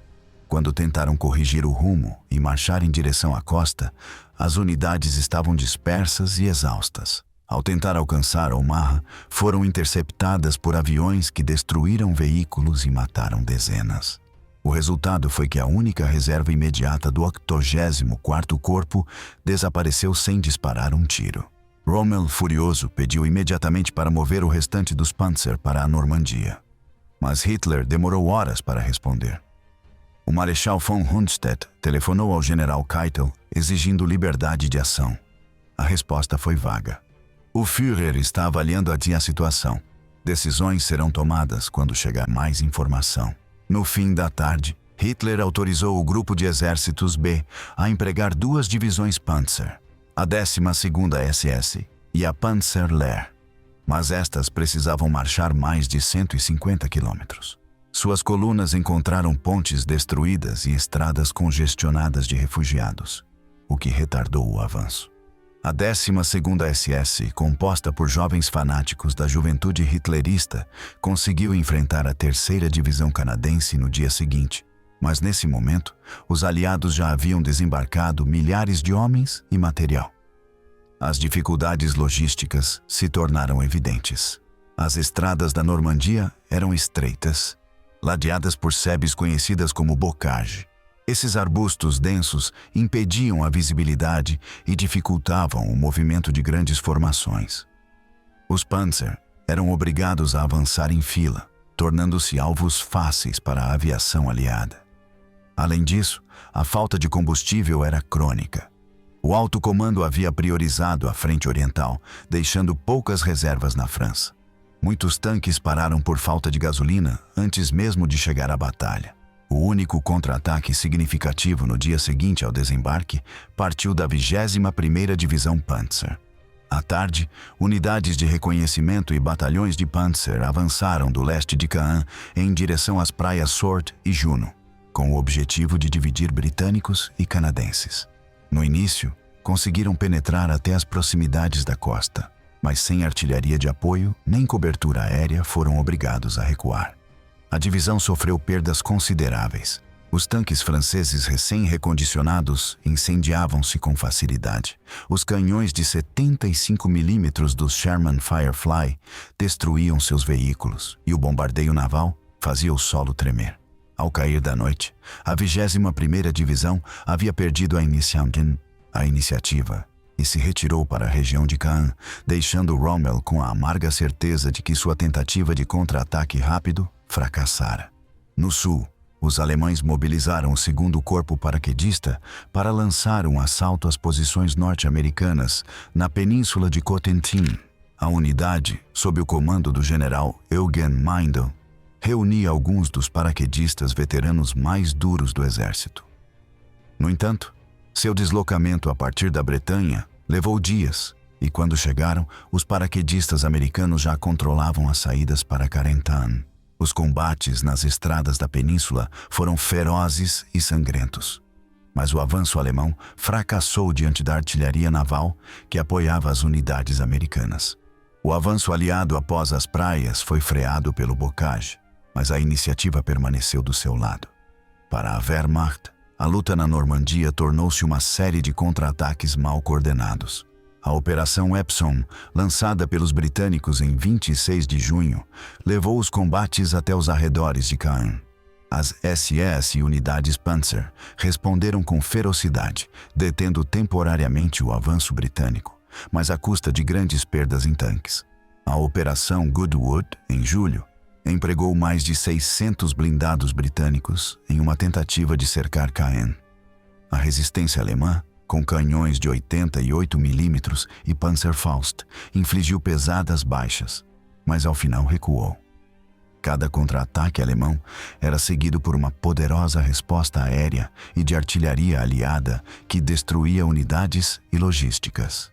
Quando tentaram corrigir o rumo e marchar em direção à costa, as unidades estavam dispersas e exaustas. Ao tentar alcançar Omaha, foram interceptadas por aviões que destruíram veículos e mataram dezenas. O resultado foi que a única reserva imediata do 84º Corpo desapareceu sem disparar um tiro. Rommel, furioso, pediu imediatamente para mover o restante dos Panzer para a Normandia. Mas Hitler demorou horas para responder. O Marechal von Rundstedt telefonou ao general Keitel exigindo liberdade de ação. A resposta foi vaga. O Führer está avaliando a situação. Decisões serão tomadas quando chegar mais informação. No fim da tarde, Hitler autorizou o Grupo de Exércitos B a empregar 2 divisões Panzer, a 12ª SS e a Panzerlehr. Mas estas precisavam marchar mais de 150 quilômetros. Suas colunas encontraram pontes destruídas e estradas congestionadas de refugiados, o que retardou o avanço. A 12ª SS, composta por jovens fanáticos da juventude hitlerista, conseguiu enfrentar a 3ª Divisão canadense no dia seguinte, mas nesse momento, os aliados já haviam desembarcado milhares de homens e material. As dificuldades logísticas se tornaram evidentes. As estradas da Normandia eram estreitas, ladeadas por sebes conhecidas como bocage. Esses arbustos densos impediam a visibilidade e dificultavam o movimento de grandes formações. Os Panzer eram obrigados a avançar em fila, tornando-se alvos fáceis para a aviação aliada. Além disso, a falta de combustível era crônica. O alto comando havia priorizado a frente oriental, deixando poucas reservas na França. Muitos tanques pararam por falta de gasolina antes mesmo de chegar à batalha. O único contra-ataque significativo no dia seguinte ao desembarque partiu da 21ª Divisão Panzer. À tarde, unidades de reconhecimento e batalhões de Panzer avançaram do leste de Caen em direção às praias Sword e Juno, com o objetivo de dividir britânicos e canadenses. No início, conseguiram penetrar até as proximidades da costa, mas sem artilharia de apoio nem cobertura aérea foram obrigados a recuar. A divisão sofreu perdas consideráveis. Os tanques franceses recém-recondicionados incendiavam-se com facilidade. Os canhões de 75 mm dos Sherman Firefly destruíam seus veículos e o bombardeio naval fazia o solo tremer. Ao cair da noite, a 21ª Divisão havia perdido a iniciativa e se retirou para a região de Caen, deixando Rommel com a amarga certeza de que sua tentativa de contra-ataque rápido fracassara. No sul, os alemães mobilizaram o 2º Corpo Paraquedista para lançar um assalto às posições norte-americanas na península de Cotentin. A unidade, sob o comando do general Eugen Meindl, reunia alguns dos paraquedistas veteranos mais duros do exército. No entanto, seu deslocamento a partir da Bretanha levou dias, e quando chegaram, os paraquedistas americanos já controlavam as saídas para Carentan. Os combates nas estradas da península foram ferozes e sangrentos. Mas o avanço alemão fracassou diante da artilharia naval que apoiava as unidades americanas. O avanço aliado após as praias foi freado pelo Bocage, mas a iniciativa permaneceu do seu lado. Para a Wehrmacht, a luta na Normandia tornou-se uma série de contra-ataques mal coordenados. A Operação Epsom, lançada pelos britânicos em 26 de junho, levou os combates até os arredores de Caen. As SS e unidades Panzer responderam com ferocidade, detendo temporariamente o avanço britânico, mas à custa de grandes perdas em tanques. A Operação Goodwood, em julho, empregou mais de 600 blindados britânicos em uma tentativa de cercar Caen. A resistência alemã, com canhões de 88 mm e Panzerfaust, infligiu pesadas baixas, mas ao final recuou. Cada contra-ataque alemão era seguido por uma poderosa resposta aérea e de artilharia aliada que destruía unidades e logísticas.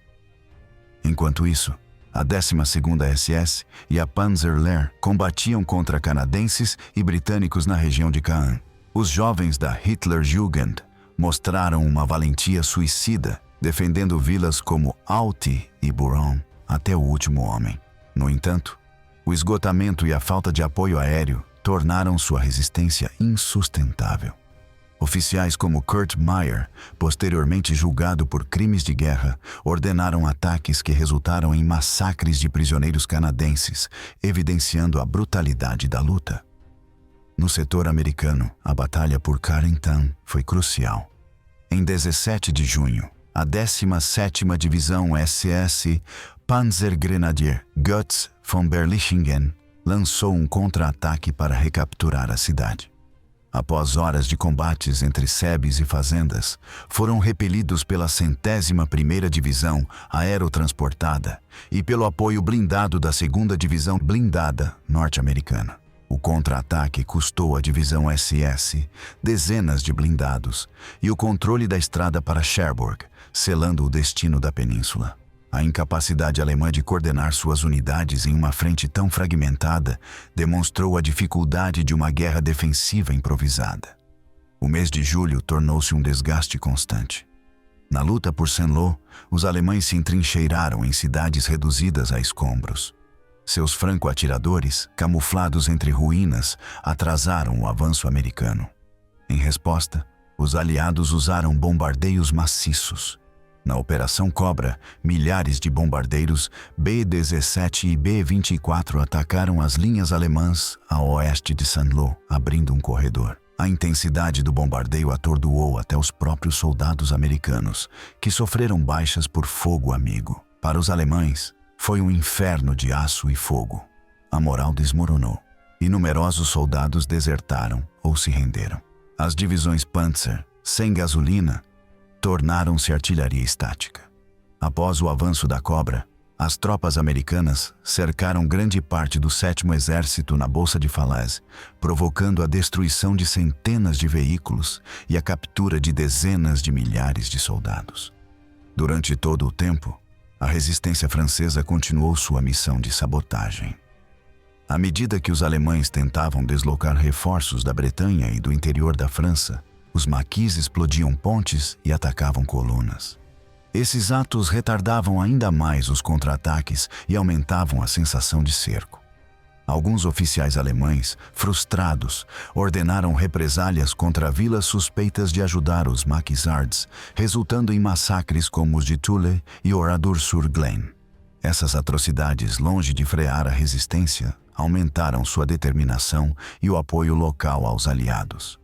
Enquanto isso, a 12ª SS e a Panzerlehr combatiam contra canadenses e britânicos na região de Caen. Os jovens da Hitlerjugend mostraram uma valentia suicida, defendendo vilas como Alti e Buron até o último homem. No entanto, o esgotamento e a falta de apoio aéreo tornaram sua resistência insustentável. Oficiais como Kurt Meyer, posteriormente julgado por crimes de guerra, ordenaram ataques que resultaram em massacres de prisioneiros canadenses, evidenciando a brutalidade da luta. No setor americano, a batalha por Carentan foi crucial. Em 17 de junho, a 17ª Divisão SS Panzergrenadier Götz von Berlichingen lançou um contra-ataque para recapturar a cidade. Após horas de combates entre sebes e fazendas, foram repelidos pela 101ª Divisão Aerotransportada e pelo apoio blindado da 2ª Divisão Blindada norte-americana. O contra-ataque custou à Divisão SS dezenas de blindados e o controle da estrada para Cherbourg, selando o destino da península. A incapacidade alemã de coordenar suas unidades em uma frente tão fragmentada demonstrou a dificuldade de uma guerra defensiva improvisada. O mês de julho tornou-se um desgaste constante. Na luta por Saint-Lô, os alemães se entrincheiraram em cidades reduzidas a escombros. Seus franco-atiradores, camuflados entre ruínas, atrasaram o avanço americano. Em resposta, os aliados usaram bombardeios maciços. Na Operação Cobra, milhares de bombardeiros B-17 e B-24 atacaram as linhas alemãs a oeste de Saint-Lô, abrindo um corredor. A intensidade do bombardeio atordoou até os próprios soldados americanos, que sofreram baixas por fogo amigo. Para os alemães, foi um inferno de aço e fogo. A moral desmoronou e numerosos soldados desertaram ou se renderam. As divisões Panzer, sem gasolina, tornaram-se artilharia estática. Após o avanço da Cobra, As tropas americanas cercaram grande parte do 7º Exército na Bolsa de Falaise, provocando a destruição de centenas de veículos e a captura de dezenas de milhares de soldados. Durante todo o tempo, a resistência francesa continuou sua missão de sabotagem. À medida que os alemães tentavam deslocar reforços da Bretanha e do interior da França, os maquis explodiam pontes e atacavam colunas. Esses atos retardavam ainda mais os contra-ataques e aumentavam a sensação de cerco. Alguns oficiais alemães, frustrados, ordenaram represálias contra vilas suspeitas de ajudar os maquisards, resultando em massacres como os de Toulon e Oradour-sur-Glane. Essas atrocidades, longe de frear a resistência, aumentaram sua determinação e o apoio local aos aliados.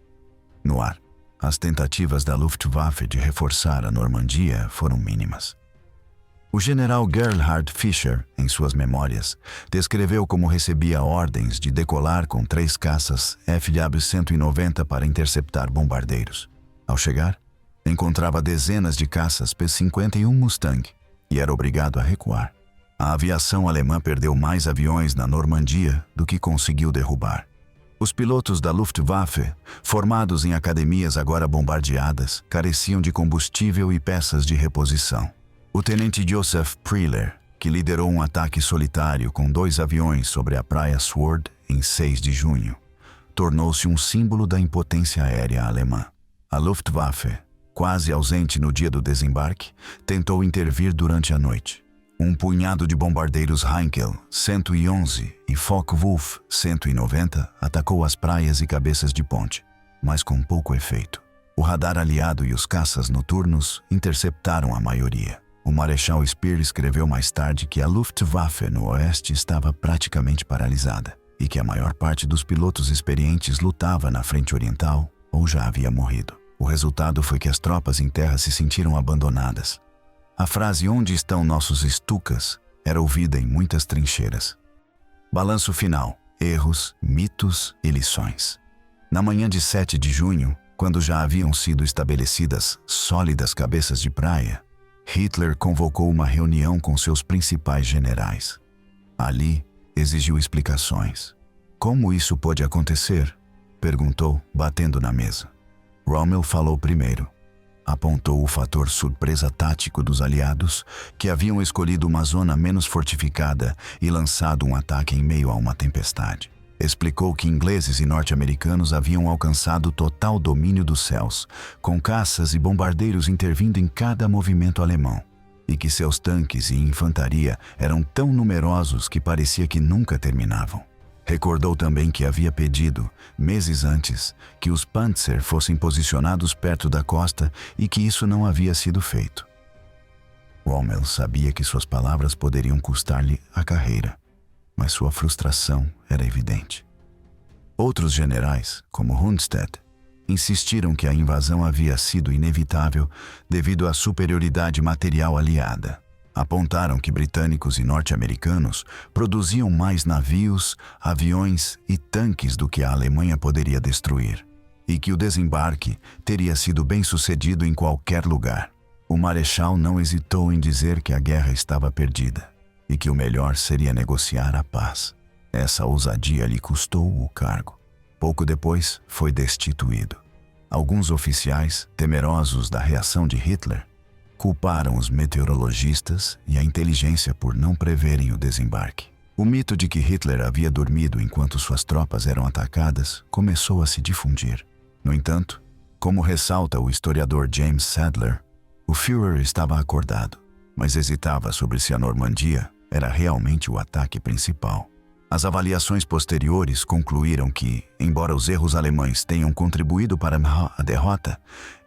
No ar, as tentativas da Luftwaffe de reforçar a Normandia foram mínimas. O general Gerhard Fischer, em suas memórias, descreveu como recebia ordens de decolar com 3 caças FW-190 para interceptar bombardeiros. Ao chegar, encontrava dezenas de caças P-50 e um Mustang, e era obrigado a recuar. A aviação alemã perdeu mais aviões na Normandia do que conseguiu derrubar. Os pilotos da Luftwaffe, formados em academias agora bombardeadas, careciam de combustível e peças de reposição. O tenente Joseph Priller, que liderou um ataque solitário com 2 aviões sobre a praia Sword em 6 de junho, tornou-se um símbolo da impotência aérea alemã. A Luftwaffe, quase ausente no dia do desembarque, tentou intervir durante a noite. Um punhado de bombardeiros Heinkel 111 e Focke-Wulf 190 atacou as praias e cabeças de ponte, mas com pouco efeito. O radar aliado e os caças noturnos interceptaram a maioria. O Marechal Speer escreveu mais tarde que a Luftwaffe no oeste estava praticamente paralisada e que a maior parte dos pilotos experientes lutava na frente oriental ou já havia morrido. O resultado foi que as tropas em terra se sentiram abandonadas. A frase "onde estão nossos Stukas" era ouvida em muitas trincheiras. Balanço final: erros, mitos e lições. Na manhã de 7 de junho, quando já haviam sido estabelecidas sólidas cabeças de praia, Hitler convocou uma reunião com seus principais generais. Ali, exigiu explicações. "Como isso pôde acontecer?" perguntou, batendo na mesa. Rommel falou primeiro. Apontou o fator surpresa tático dos aliados, que haviam escolhido uma zona menos fortificada e lançado um ataque em meio a uma tempestade. Explicou que ingleses e norte-americanos haviam alcançado total domínio dos céus, com caças e bombardeiros intervindo em cada movimento alemão, e que seus tanques e infantaria eram tão numerosos que parecia que nunca terminavam. Recordou também que havia pedido, meses antes, que os Panzer fossem posicionados perto da costa e que isso não havia sido feito. Rommel sabia que suas palavras poderiam custar-lhe a carreira, mas sua frustração era evidente. Outros generais, como Rundstedt, insistiram que a invasão havia sido inevitável devido à superioridade material aliada. Apontaram que britânicos e norte-americanos produziam mais navios, aviões e tanques do que a Alemanha poderia destruir, e que o desembarque teria sido bem sucedido em qualquer lugar. O Marechal não hesitou em dizer que a guerra estava perdida e que o melhor seria negociar a paz. Essa ousadia lhe custou o cargo. Pouco depois, foi destituído. Alguns oficiais, temerosos da reação de Hitler, culparam os meteorologistas e a inteligência por não preverem o desembarque. O mito de que Hitler havia dormido enquanto suas tropas eram atacadas começou a se difundir. No entanto, como ressalta o historiador James Sadler, o Führer estava acordado, mas hesitava sobre se a Normandia era realmente o ataque principal. As avaliações posteriores concluíram que, embora os erros alemães tenham contribuído para a derrota,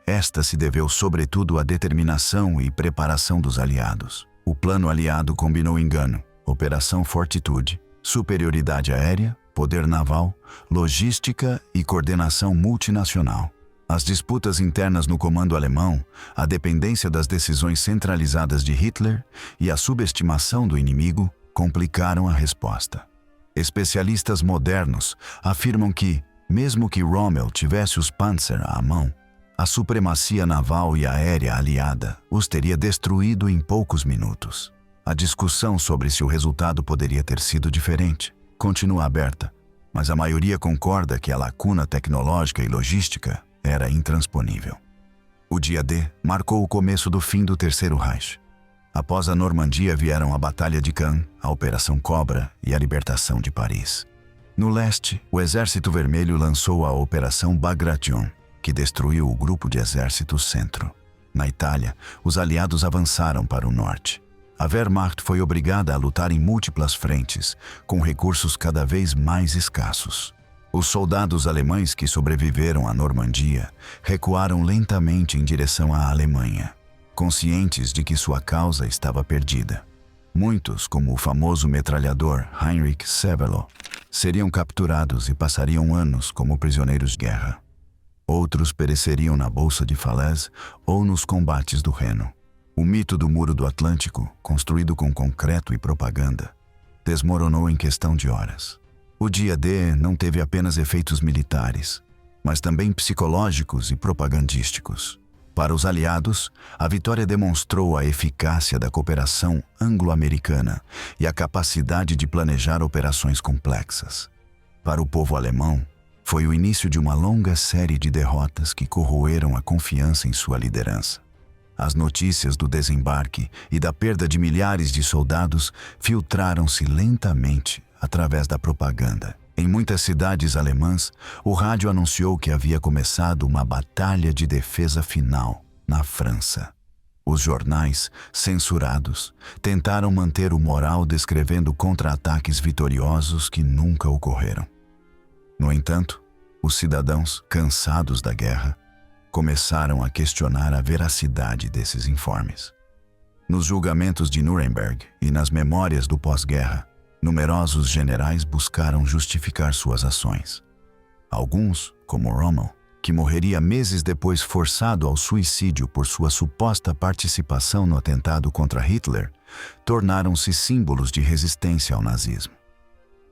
esta se deveu sobretudo à determinação e preparação dos aliados. O plano aliado combinou engano, operação Fortitude, superioridade aérea, poder naval, logística e coordenação multinacional. As disputas internas no comando alemão, a dependência das decisões centralizadas de Hitler e a subestimação do inimigo complicaram a resposta. Especialistas modernos afirmam que, mesmo que Rommel tivesse os Panzer à mão, a supremacia naval e aérea aliada os teria destruído em poucos minutos. A discussão sobre se o resultado poderia ter sido diferente continua aberta, mas a maioria concorda que a lacuna tecnológica e logística era intransponível. O dia D marcou o começo do fim do Terceiro Reich. Após a Normandia vieram a Batalha de Caen, a Operação Cobra e a libertação de Paris. No leste, o Exército Vermelho lançou a Operação Bagration, que destruiu o grupo de exércitos Centro. Na Itália, os aliados avançaram para o norte. A Wehrmacht foi obrigada a lutar em múltiplas frentes, com recursos cada vez mais escassos. Os soldados alemães que sobreviveram à Normandia recuaram lentamente em direção à Alemanha, conscientes de que sua causa estava perdida. Muitos, como o famoso metralhador Heinrich Sevelow, seriam capturados e passariam anos como prisioneiros de guerra. Outros pereceriam na Bolsa de Falaise ou nos combates do Reno. O mito do Muro do Atlântico, construído com concreto e propaganda, desmoronou em questão de horas. O dia D não teve apenas efeitos militares, mas também psicológicos e propagandísticos. Para os aliados, a vitória demonstrou a eficácia da cooperação anglo-americana e a capacidade de planejar operações complexas. Para o povo alemão, foi o início de uma longa série de derrotas que corroeram a confiança em sua liderança. As notícias do desembarque e da perda de milhares de soldados filtraram-se lentamente através da propaganda. Em muitas cidades alemãs, o rádio anunciou que havia começado uma batalha de defesa final na França. Os jornais, censurados, tentaram manter o moral descrevendo contra-ataques vitoriosos que nunca ocorreram. No entanto, os cidadãos, cansados da guerra, começaram a questionar a veracidade desses informes. Nos julgamentos de Nuremberg e nas memórias do pós-guerra, numerosos generais buscaram justificar suas ações. Alguns, como Rommel, que morreria meses depois forçado ao suicídio por sua suposta participação no atentado contra Hitler, tornaram-se símbolos de resistência ao nazismo.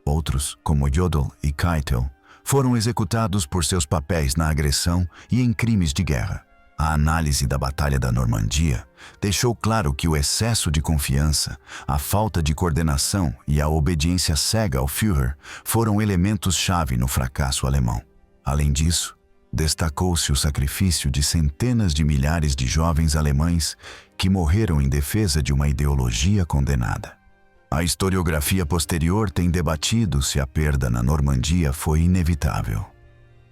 Outros, como Jodl e Keitel, foram executados por seus papéis na agressão e em crimes de guerra. A análise da Batalha da Normandia deixou claro que o excesso de confiança, a falta de coordenação e a obediência cega ao Führer foram elementos-chave no fracasso alemão. Além disso, destacou-se o sacrifício de centenas de milhares de jovens alemães que morreram em defesa de uma ideologia condenada. A historiografia posterior tem debatido se a perda na Normandia foi inevitável.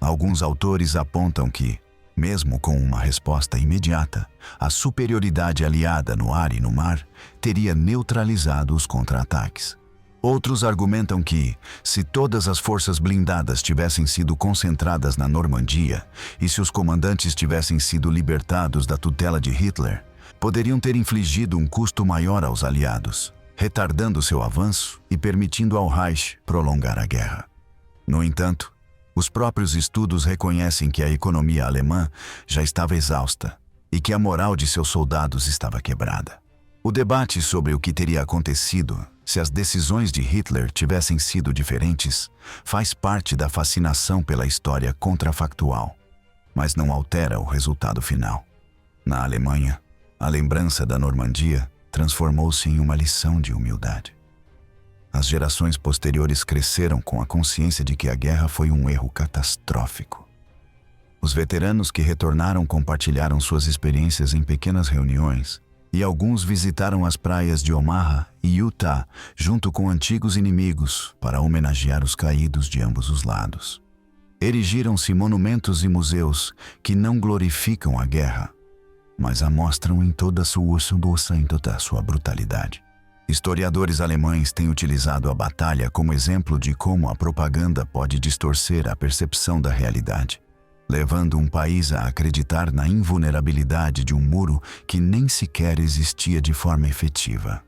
Alguns autores apontam que, mesmo com uma resposta imediata, a superioridade aliada no ar e no mar teria neutralizado os contra-ataques. Outros argumentam que, se todas as forças blindadas tivessem sido concentradas na Normandia e se os comandantes tivessem sido libertados da tutela de Hitler, poderiam ter infligido um custo maior aos aliados, retardando seu avanço e permitindo ao Reich prolongar a guerra. No entanto, os próprios estudos reconhecem que a economia alemã já estava exausta e que a moral de seus soldados estava quebrada. O debate sobre o que teria acontecido se as decisões de Hitler tivessem sido diferentes faz parte da fascinação pela história contrafactual, mas não altera o resultado final. Na Alemanha, a lembrança da Normandia transformou-se em uma lição de humildade. As gerações posteriores cresceram com a consciência de que a guerra foi um erro catastrófico. Os veteranos que retornaram compartilharam suas experiências em pequenas reuniões, e alguns visitaram as praias de Omaha e Utah junto com antigos inimigos para homenagear os caídos de ambos os lados. Erigiram-se monumentos e museus que não glorificam a guerra, mas a mostram em toda a sua santo da sua brutalidade. Historiadores alemães têm utilizado a batalha como exemplo de como a propaganda pode distorcer a percepção da realidade, levando um país a acreditar na invulnerabilidade de um muro que nem sequer existia de forma efetiva.